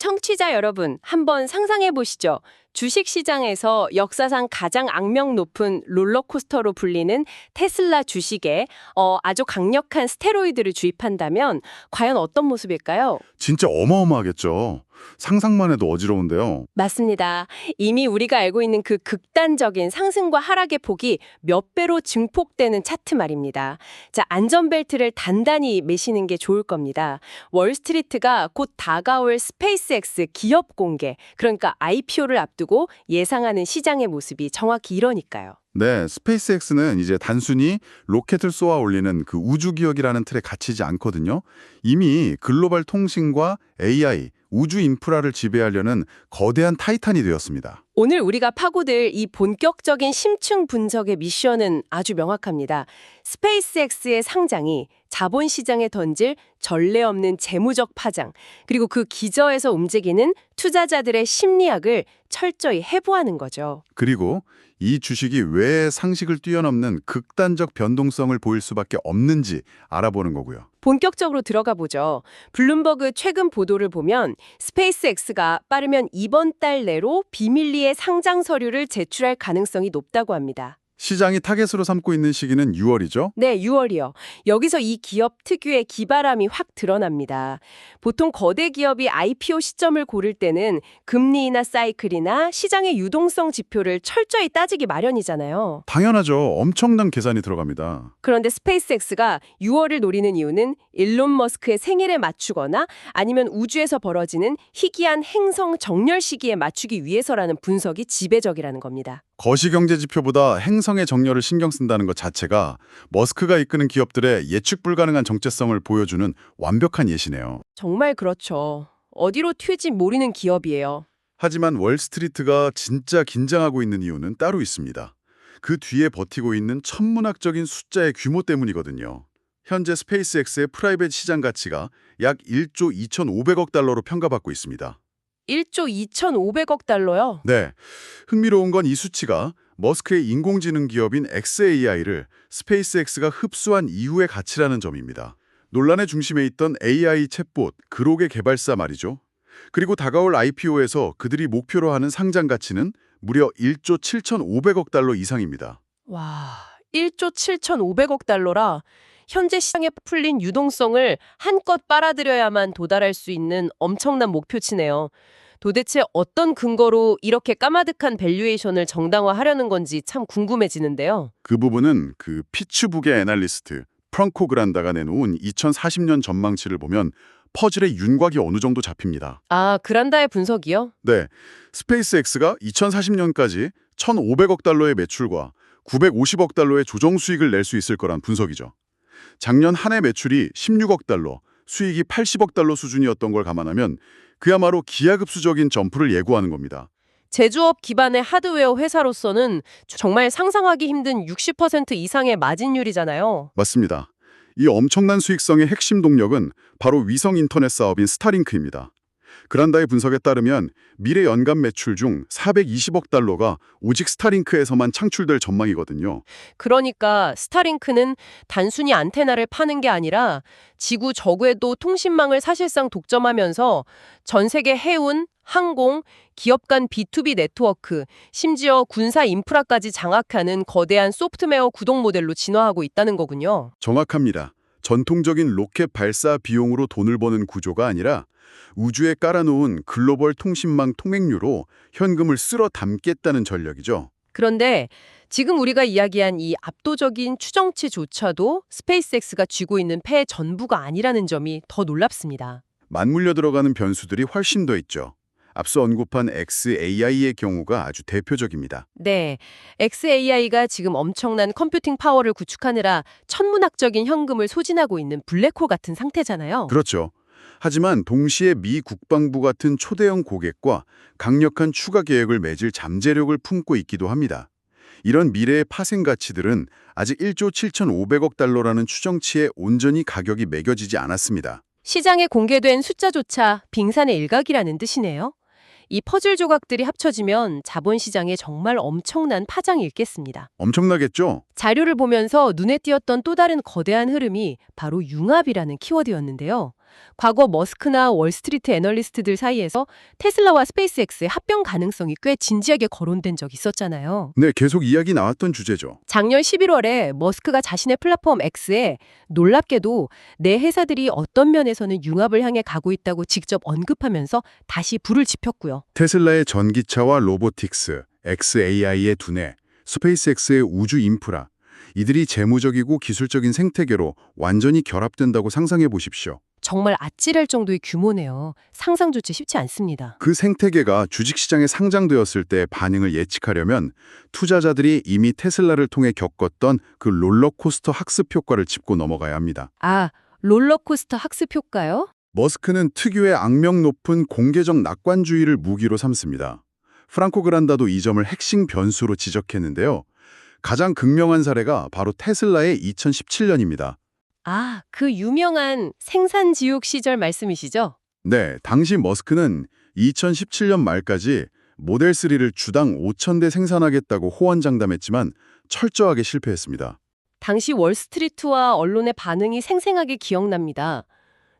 청취자 여러분, 한번 상상해 보시죠. 주식시장에서 역사상 가장 악명 높은 롤러코스터로 불리는 테슬라 주식에 아주 강력한 스테로이드를 주입한다면 과연 어떤 모습일까요? 진짜 어마어마하겠죠. 상상만 해도 어지러운데요. 맞습니다. 이미 우리가 알고 있는 그 극단적인 상승과 하락의 폭이 몇 배로 증폭되는 차트 말입니다. 자, 안전벨트를 단단히 매시는 게 좋을 겁니다. 월스트리트가 곧 다가올 스페이스X 기업 공개, 그러니까 IPO를 앞두고 예상하는 시장의 모습이 정확히 이러니까요. 네, 스페이스X는 이제 단순히 로켓을 쏘아 올리는 그 우주기억이라는 틀에 갇히지 않거든요. 이미 글로벌 통신과 AI, 우주 인프라를 지배하려는 거대한 타이탄이 되었습니다. 오늘 우리가 파고들 이 본격적인 심층 분석의 미션은 아주 명확합니다. 스페이스X의 상장이 자본시장에 던질 전례 없는 재무적 파장, 그리고 그 기저에서 움직이는 투자자들의 심리학을 철저히 해부하는 거죠. 그리고 이 주식이 왜 상식을 뛰어넘는 극단적 변동성을 보일 수밖에 없는지 알아보는 거고요. 본격적으로 들어가 보죠. 블룸버그 최근 보도를 보면 스페이스X가 빠르면 이번 달 내로 비밀리에 상장 서류를 제출할 가능성이 높다고 합니다. 시장이 타겟으로 삼고 있는 시기는 6월이죠. 네, 6월이요. 여기서 이 기업 특유의 기바람이 확 드러납니다. 보통 거대 기업이 IPO 시점을 고를 때는 금리나 사이클이나 시장의 유동성 지표를 철저히 따지기 마련이잖아요. 당연하죠. 엄청난 계산이 들어갑니다. 그런데 스페이스X가 6월을 노리는 이유는 일론 머스크의 생일에 맞추거나 아니면 우주에서 벌어지는 희귀한 행성 정렬 시기에 맞추기 위해서라는 분석이 지배적이라는 겁니다. 거시경제 지표보다 행성의 정렬을 신경 쓴다는 것 자체가 머스크가 이끄는 기업들의 예측 불가능한 정체성을 보여주는 완벽한 예시네요. 정말 그렇죠. 어디로 튈지 모르는 기업이에요. 하지만 월스트리트가 진짜 긴장하고 있는 이유는 따로 있습니다. 그 뒤에 버티고 있는 천문학적인 숫자의 규모 때문이거든요. 현재 스페이스X의 프라이빗 시장 가치가 약 1조 2,500억 달러로 평가받고 있습니다. 1조 2,500억 달러요? 네, 흥미로운 건 이 수치가 머스크의 인공지능 기업인 xAI를 스페이스X가 흡수한 이후의 가치라는 점입니다. 논란의 중심에 있던 AI 챗봇 그록의 개발사 말이죠. 그리고 다가올 IPO에서 그들이 목표로 하는 상장 가치는 무려 1조 7,500억 달러 이상입니다. 와, 1조 7,500억 달러라. 현재 시장에 풀린 유동성을 한껏 빨아들여야만 도달할 수 있는 엄청난 목표치네요. 도대체 어떤 근거로 이렇게 까마득한 밸류에이션을 정당화하려는 건지 참 궁금해지는데요. 그 부분은 그 피츠북의 애널리스트 프랑코 그란다가 내놓은 2040년 전망치를 보면 퍼즐의 윤곽이 어느 정도 잡힙니다. 아, 그란다의 분석이요? 네, 스페이스X가 2040년까지 1,500억 달러의 매출과 950억 달러의 조정 수익을 낼 수 있을 거란 분석이죠. 작년 한 해 매출이 16억 달러, 수익이 80억 달러 수준이었던 걸 감안하면 그야말로 기하급수적인 점프를 예고하는 겁니다. 제조업 기반의 하드웨어 회사로서는 정말 상상하기 힘든 60% 이상의 마진율이잖아요. 맞습니다. 이 엄청난 수익성의 핵심 동력은 바로 위성 인터넷 사업인 스타링크입니다. 그란다의 분석에 따르면 미래 연간 매출 중 420억 달러가 오직 스타링크에서만 창출될 전망이거든요. 그러니까 스타링크는 단순히 안테나를 파는 게 아니라 지구 저궤도 통신망을 사실상 독점하면서 전 세계 해운, 항공, 기업 간 B2B 네트워크, 심지어 군사 인프라까지 장악하는 거대한 소프트웨어 구동 모델로 진화하고 있다는 거군요. 정확합니다. 전통적인 로켓 발사 비용으로 돈을 버는 구조가 아니라 우주에 깔아놓은 글로벌 통신망 통행료로 현금을 쓸어 담겠다는 전략이죠. 그런데 지금 우리가 이야기한 이 압도적인 추정치조차도 스페이스X가 쥐고 있는 패의 전부가 아니라는 점이 더 놀랍습니다. 맞물려 들어가는 변수들이 훨씬 더 있죠. 앞서 언급한 xAI의 경우가 아주 대표적입니다. 네, xAI가 지금 엄청난 컴퓨팅 파워를 구축하느라 천문학적인 현금을 소진하고 있는 블랙홀 같은 상태잖아요. 그렇죠. 하지만 동시에 미 국방부 같은 초대형 고객과 강력한 추가 계획을 맺을 잠재력을 품고 있기도 합니다. 이런 미래의 파생 가치들은 아직 1조 7,500억 달러라는 추정치에 온전히 가격이 매겨지지 않았습니다. 시장에 공개된 숫자조차 빙산의 일각이라는 뜻이네요. 이 퍼즐 조각들이 합쳐지면 자본시장에 정말 엄청난 파장이 있겠습니다. 엄청나겠죠? 자료를 보면서 눈에 띄었던 또 다른 거대한 흐름이 바로 융합이라는 키워드였는데요. 과거 머스크나 월스트리트 애널리스트들 사이에서 테슬라와 스페이스X의 합병 가능성이 꽤 진지하게 거론된 적이 있었잖아요. 네, 계속 이야기 나왔던 주제죠. 작년 11월에 머스크가 자신의 플랫폼 X에 놀랍게도 내 회사들이 어떤 면에서는 융합을 향해 가고 있다고 직접 언급하면서 다시 불을 지폈고요. 테슬라의 전기차와 로보틱스, XAI의 두뇌, 스페이스X의 우주 인프라, 이들이 재무적이고 기술적인 생태계로 완전히 결합된다고 상상해 보십시오. 정말 아찔할 정도의 규모네요. 상상조차 쉽지 않습니다. 그 생태계가 주식시장에 상장되었을 때 반응을 예측하려면 투자자들이 이미 테슬라를 통해 겪었던 그 롤러코스터 학습 효과를 짚고 넘어가야 합니다. 아, 롤러코스터 학습 효과요? 머스크는 특유의 악명 높은 공개적 낙관주의를 무기로 삼습니다. 프랑코 그란다도 이 점을 핵심 변수로 지적했는데요. 가장 극명한 사례가 바로 테슬라의 2017년입니다. 아, 그 유명한 생산지옥 시절 말씀이시죠? 네, 당시 머스크는 2017년 말까지 모델 3를 주당 5,000대 생산하겠다고 호언장담했지만 철저하게 실패했습니다. 당시 월스트리트와 언론의 반응이 생생하게 기억납니다.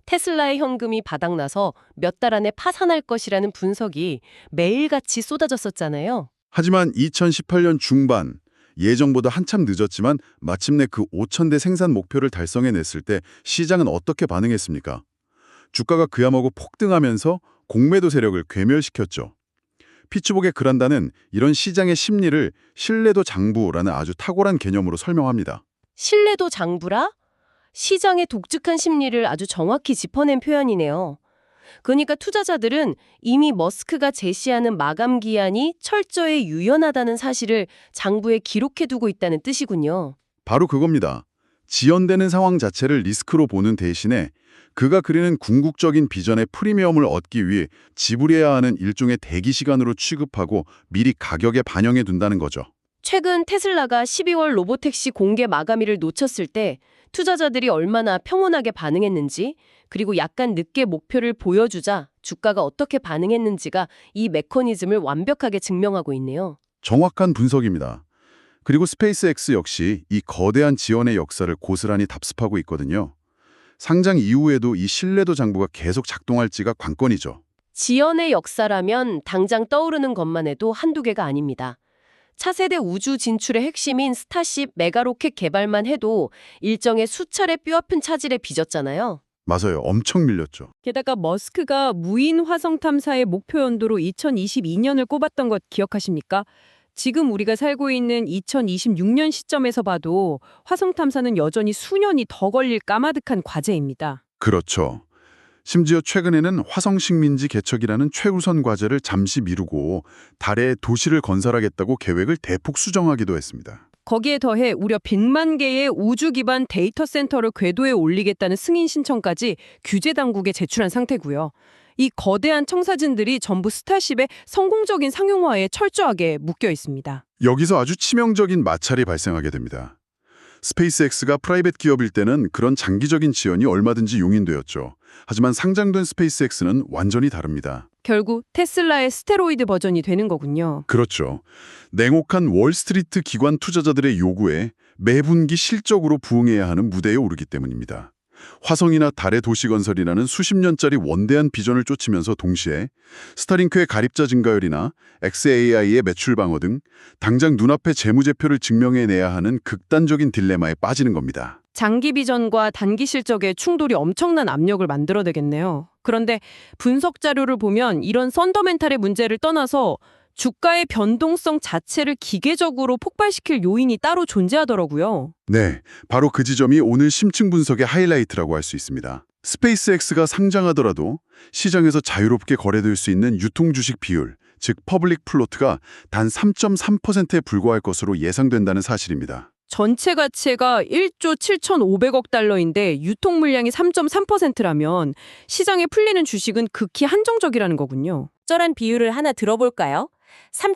테슬라의 현금이 바닥나서 몇 달 안에 파산할 것이라는 분석이 매일같이 쏟아졌었잖아요. 하지만 2018년 중반, 예정보다 한참 늦었지만 마침내 그 5,000대 생산 목표를 달성해냈을 때 시장은 어떻게 반응했습니까? 주가가 그야말로 폭등하면서 공매도 세력을 괴멸시켰죠. 피츠복의 그란다는 이런 시장의 심리를 신뢰도 장부라는 아주 탁월한 개념으로 설명합니다. 신뢰도 장부라? 시장의 독특한 심리를 아주 정확히 짚어낸 표현이네요. 그러니까 투자자들은 이미 머스크가 제시하는 마감 기한이 철저히 유연하다는 사실을 장부에 기록해두고 있다는 뜻이군요. 바로 그겁니다. 지연되는 상황 자체를 리스크로 보는 대신에 그가 그리는 궁극적인 비전의 프리미엄을 얻기 위해 지불해야 하는 일종의 대기 시간으로 취급하고 미리 가격에 반영해 둔다는 거죠. 최근 테슬라가 12월 로보택시 공개 마감일을 놓쳤을 때 투자자들이 얼마나 평온하게 반응했는지, 그리고 약간 늦게 목표를 보여주자 주가가 어떻게 반응했는지가 이 메커니즘을 완벽하게 증명하고 있네요. 정확한 분석입니다. 그리고 스페이스X 역시 이 거대한 지원의 역사를 고스란히 답습하고 있거든요. 상장 이후에도 이 신뢰도 장부가 계속 작동할지가 관건이죠. 지연의 역사라면 당장 떠오르는 것만 해도 한두 개가 아닙니다. 차세대 우주 진출의 핵심인 스타쉽 메가로켓 개발만 해도 일정의 수차례 뼈아픈 차질에 빚었잖아요. 맞아요. 엄청 밀렸죠. 게다가 머스크가 무인 화성 탐사의 목표 연도로 2022년을 꼽았던 것 기억하십니까? 지금 우리가 살고 있는 2026년 시점에서 봐도 화성 탐사는 여전히 수년이 더 걸릴 까마득한 과제입니다. 그렇죠. 심지어 최근에는 화성 식민지 개척이라는 최우선 과제를 잠시 미루고 달에 도시를 건설하겠다고 계획을 대폭 수정하기도 했습니다. 거기에 더해 무려 100만 개의 우주 기반 데이터 센터를 궤도에 올리겠다는 승인 신청까지 규제 당국에 제출한 상태고요. 이 거대한 청사진들이 전부 스타쉽의 성공적인 상용화에 철저하게 묶여 있습니다. 여기서 아주 치명적인 마찰이 발생하게 됩니다. 스페이스X가 프라이빗 기업일 때는 그런 장기적인 지원이 얼마든지 용인되었죠. 하지만 상장된 스페이스X는 완전히 다릅니다. 결국 테슬라의 스테로이드 버전이 되는 거군요. 그렇죠. 냉혹한 월스트리트 기관 투자자들의 요구에 매분기 실적으로 부응해야 하는 무대에 오르기 때문입니다. 화성이나 달의 도시 건설이라는 수십 년짜리 원대한 비전을 쫓으면서 동시에 스타링크의 가립자 증가율이나 XAI의 매출 방어 등 당장 눈앞의 재무제표를 증명해내야 하는 극단적인 딜레마에 빠지는 겁니다. 장기 비전과 단기 실적의 충돌이 엄청난 압력을 만들어내겠네요. 그런데 분석 자료를 보면 이런 펀더멘탈의 문제를 떠나서 주가의 변동성 자체를 기계적으로 폭발시킬 요인이 따로 존재하더라고요. 네, 바로 그 지점이 오늘 심층 분석의 하이라이트라고 할 수 있습니다. 스페이스X가 상장하더라도 시장에서 자유롭게 거래될 수 있는 유통 주식 비율, 즉 퍼블릭 플로트가 단 3.3%에 불과할 것으로 예상된다는 사실입니다. 전체 가치가 1조 7,500억 달러인데 유통 물량이 3.3%라면 시장에 풀리는 주식은 극히 한정적이라는 거군요. 적절한 비율을 하나 들어볼까요?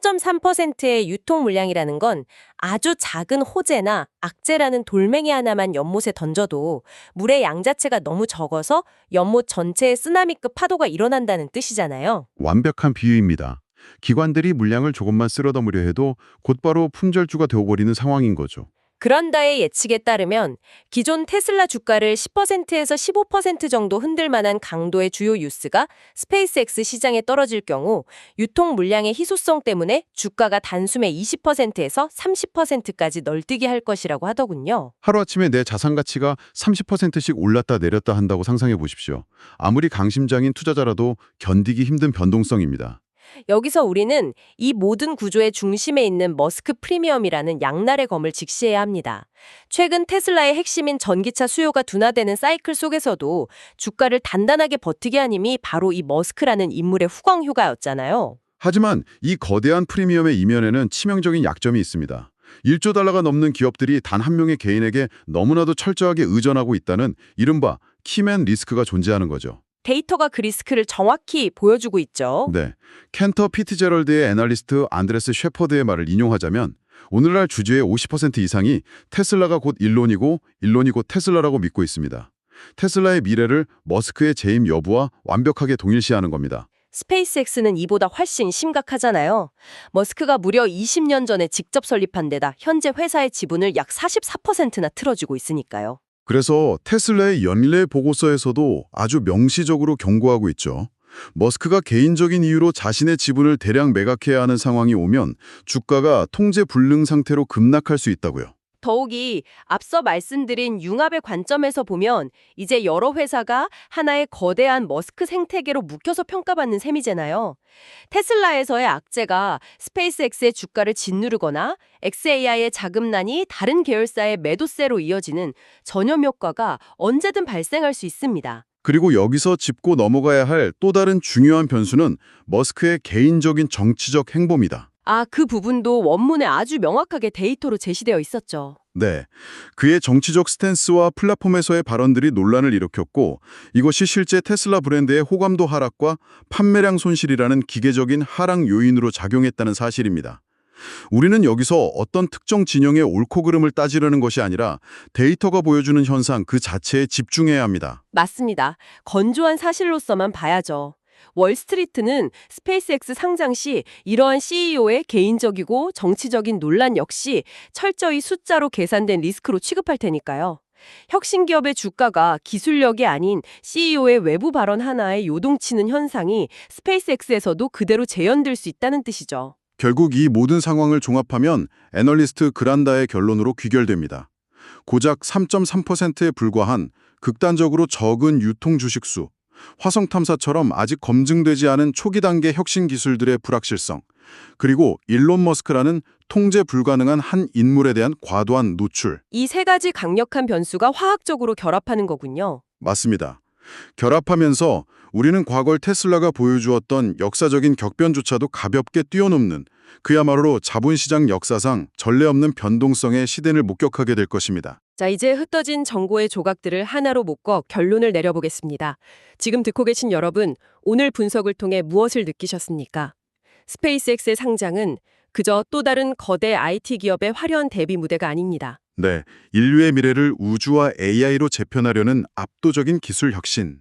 3.3%의 유통 물량이라는 건 아주 작은 호재나 악재라는 돌멩이 하나만 연못에 던져도 물의 양 자체가 너무 적어서 연못 전체에 쓰나미급 파도가 일어난다는 뜻이잖아요. 완벽한 비유입니다. 기관들이 물량을 조금만 쓸어담으려 해도 곧바로 품절주가 되어버리는 상황인 거죠. 그란다의 예측에 따르면 기존 테슬라 주가를 10%에서 15% 정도 흔들 만한 강도의 주요 뉴스가 스페이스X 시장에 떨어질 경우 유통 물량의 희소성 때문에 주가가 단숨에 20%에서 30%까지 널뛰게 할 것이라고 하더군요. 하루아침에 내 자산 가치가 30%씩 올랐다 내렸다 한다고 상상해 보십시오. 아무리 강심장인 투자자라도 견디기 힘든 변동성입니다. 여기서 우리는 이 모든 구조의 중심에 있는 머스크 프리미엄이라는 양날의 검을 직시해야 합니다. 최근 테슬라의 핵심인 전기차 수요가 둔화되는 사이클 속에서도 주가를 단단하게 버티게 한 힘이 바로 이 머스크라는 인물의 후광 효과였잖아요. 하지만 이 거대한 프리미엄의 이면에는 치명적인 약점이 있습니다. 1조 달러가 넘는 기업들이 단 한 명의 개인에게 너무나도 철저하게 의존하고 있다는 이른바 키맨 리스크가 존재하는 거죠. 데이터가 그 리스크를 정확히 보여주고 있죠. 네, 켄터 피트제럴드의 애널리스트 안드레스 셰퍼드의 말을 인용하자면 오늘날 주주의 50% 이상이 테슬라가 곧 일론이고 일론이 곧 테슬라라고 믿고 있습니다. 테슬라의 미래를 머스크의 재임 여부와 완벽하게 동일시하는 겁니다. 스페이스X는 이보다 훨씬 심각하잖아요. 머스크가 무려 20년 전에 직접 설립한 데다 현재 회사의 지분을 약 44%나 틀어주고 있으니까요. 그래서 테슬라의 연례 보고서에서도 아주 명시적으로 경고하고 있죠. 머스크가 개인적인 이유로 자신의 지분을 대량 매각해야 하는 상황이 오면 주가가 통제 불능 상태로 급락할 수 있다고요. 더욱이 앞서 말씀드린 융합의 관점에서 보면 이제 여러 회사가 하나의 거대한 머스크 생태계로 묶여서 평가받는 셈이잖아요. 테슬라에서의 악재가 스페이스X의 주가를 짓누르거나 xAI의 자금난이 다른 계열사의 매도세로 이어지는 전염 효과가 언제든 발생할 수 있습니다. 그리고 여기서 짚고 넘어가야 할 또 다른 중요한 변수는 머스크의 개인적인 정치적 행보입니다. 그 부분도 원문에 아주 명확하게 데이터로 제시되어 있었죠. 네, 그의 정치적 스탠스와 플랫폼에서의 발언들이 논란을 일으켰고 이것이 실제 테슬라 브랜드의 호감도 하락과 판매량 손실이라는 기계적인 하락 요인으로 작용했다는 사실입니다. 우리는 여기서 어떤 특정 진영의 옳고 그름을 따지려는 것이 아니라 데이터가 보여주는 현상 그 자체에 집중해야 합니다. 맞습니다. 건조한 사실로서만 봐야죠. 월스트리트는 스페이스X 상장 시 이러한 CEO의 개인적이고 정치적인 논란 역시 철저히 숫자로 계산된 리스크로 취급할 테니까요. 혁신기업의 주가가 기술력이 아닌 CEO의 외부 발언 하나에 요동치는 현상이 스페이스X에서도 그대로 재현될 수 있다는 뜻이죠. 결국 이 모든 상황을 종합하면 애널리스트 그란다의 결론으로 귀결됩니다. 고작 3.3%에 불과한 극단적으로 적은 유통 주식수, 화성 탐사처럼 아직 검증되지 않은 초기 단계 혁신 기술들의 불확실성, 그리고 일론 머스크라는 통제 불가능한 한 인물에 대한 과도한 노출. 이 세 가지 강력한 변수가 화학적으로 결합하는 거군요. 맞습니다. 결합하면서 우리는 과거 테슬라가 보여주었던 역사적인 격변조차도 가볍게 뛰어넘는 그야말로 자본시장 역사상 전례 없는 변동성의 시대를 목격하게 될 것입니다. 자, 이제 흩어진 정보의 조각들을 하나로 묶어 결론을 내려보겠습니다. 지금 듣고 계신 여러분, 오늘 분석을 통해 무엇을 느끼셨습니까? 스페이스X의 상장은 그저 또 다른 거대 IT 기업의 화려한 데뷔 무대가 아닙니다. 네, 인류의 미래를 우주와 AI로 재편하려는 압도적인 기술 혁신,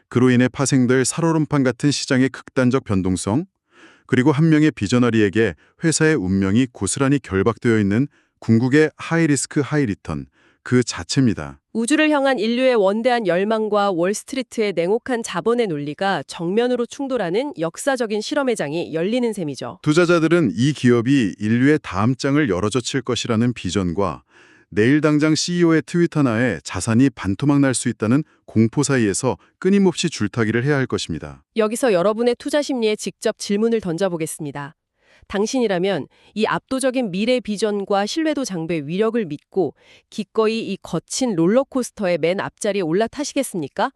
그로 인해 파생될 살얼음판 같은 시장의 극단적 변동성, 그리고 한 명의 비저너리에게 회사의 운명이 고스란히 결박되어 있는 궁극의 하이리스크 하이리턴, 그 자체입니다. 우주를 향한 인류의 원대한 열망과 월스트리트의 냉혹한 자본의 논리가 정면으로 충돌하는 역사적인 실험의 장이 열리는 셈이죠. 투자자들은 이 기업이 인류의 다음 장을 열어젖힐 것이라는 비전과 내일 당장 CEO의 트윗 하나에 자산이 반토막 날 수 있다는 공포 사이에서 끊임없이 줄타기를 해야 할 것입니다. 여기서 여러분의 투자 심리에 직접 질문을 던져보겠습니다. 당신이라면 이 압도적인 미래 비전과 신뢰도 장부의 위력을 믿고 기꺼이 이 거친 롤러코스터의 맨 앞자리에 올라타시겠습니까?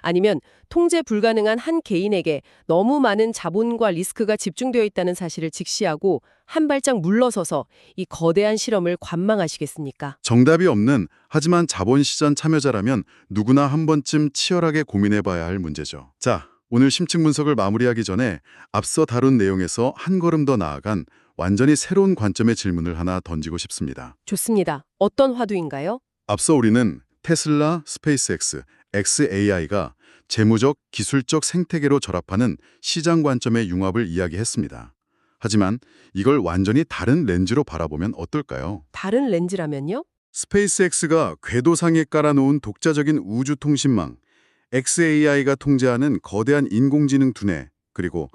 아니면 통제 불가능한 한 개인에게 너무 많은 자본과 리스크가 집중되어 있다는 사실을 직시하고 한 발짝 물러서서 이 거대한 실험을 관망하시겠습니까? 정답이 없는 하지만 자본시장 참여자라면 누구나 한 번쯤 치열하게 고민해봐야 할 문제죠. 자, 오늘 심층 분석을 마무리하기 전에 앞서 다룬 내용에서 한 걸음 더 나아간 완전히 새로운 관점의 질문을 하나 던지고 싶습니다. 좋습니다. 어떤 화두인가요? 앞서 우리는 테슬라, 스페이스X, xAI가 재무적, 기술적 생태계로 결합하는 시장 관점의 융합을 이야기했습니다. 하지만 이걸 완전히 다른 렌즈로 바라보면 어떨까요? 다른 렌즈라면요? 스페이스X가 궤도상에 깔아놓은 독자적인 우주 통신망, XAI가 통제하는 거대한 인공지능 두뇌, 그리고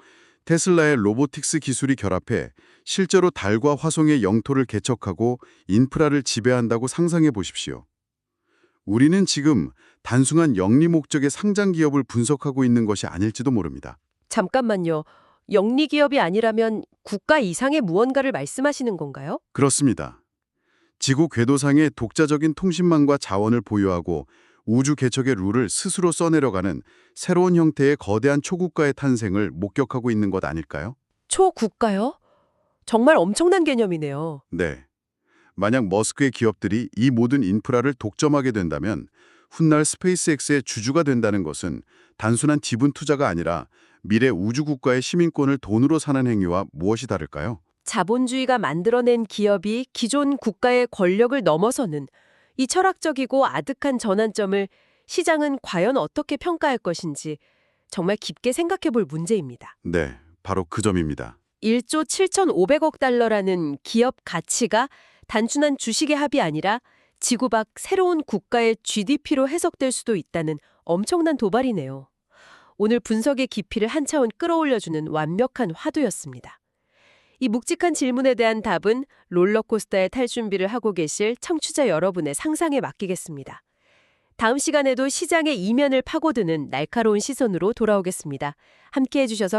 테슬라의 로보틱스 기술이 결합해 실제로 달과 화성의 영토를 개척하고 인프라를 지배한다고 상상해 보십시오. 우리는 지금 단순한 영리 목적의 상장 기업을 분석하고 있는 것이 아닐지도 모릅니다. 잠깐만요. 영리 기업이 아니라면 국가 이상의 무언가를 말씀하시는 건가요? 그렇습니다. 지구 궤도상의 독자적인 통신망과 자원을 보유하고 우주 개척의 룰을 스스로 써내려가는 새로운 형태의 거대한 초국가의 탄생을 목격하고 있는 것 아닐까요? 초국가요? 정말 엄청난 개념이네요. 네. 만약 머스크의 기업들이 이 모든 인프라를 독점하게 된다면 훗날 스페이스X의 주주가 된다는 것은 단순한 지분 투자가 아니라 미래 우주 국가의 시민권을 돈으로 사는 행위와 무엇이 다를까요? 자본주의가 만들어낸 기업이 기존 국가의 권력을 넘어서는 이 철학적이고 아득한 전환점을 시장은 과연 어떻게 평가할 것인지 정말 깊게 생각해 볼 문제입니다. 네, 바로 그 점입니다. 1조 7,500억 달러라는 기업 가치가 단순한 주식의 합이 아니라 지구 밖 새로운 국가의 GDP로 해석될 수도 있다는 엄청난 도발이네요. 오늘 분석의 깊이를 한 차원 끌어올려주는 완벽한 화두였습니다. 이 묵직한 질문에 대한 답은 롤러코스터에 탈 준비를 하고 계실 청취자 여러분의 상상에 맡기겠습니다. 다음 시간에도 시장의 이면을 파고드는 날카로운 시선으로 돌아오겠습니다. 함께해 주셔서